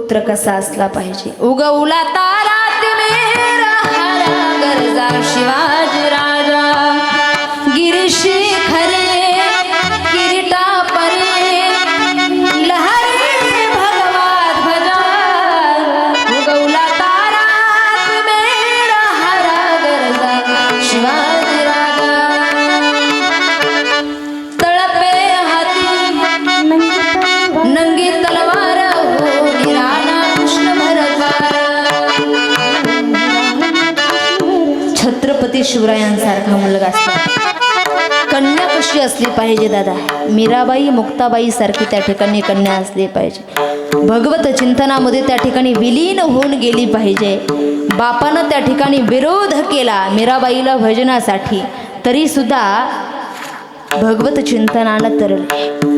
पुत्र कसा असला पाहिजे। उगवला तारात मेरा हरा गरजा शिवाजी राजा, गिरीशी खरे किरीटा परे लहरी भगवात भजा। उगवला तारात मेरा हरा गरजा शिवाजी राजा, तळपे हाती नंगी तलवार हो निराळा कृष्ण भरद्वार। छत्रपती शिवरायांसारखा मुलगा असला, कन्या कशी असली पाहिजे दादा? मीराबाई मुक्ताबाई सारखी त्या ठिकाणी कन्या असली पाहिजे। भगवत चिंतनामध्ये त्या ठिकाणी विलीन होऊन गेली पाहिजे। बापानं त्या ठिकाणी विरोध केला मीराबाईला भजनासाठी, तरी सुद्धा भगवत चिंतनाला तरले।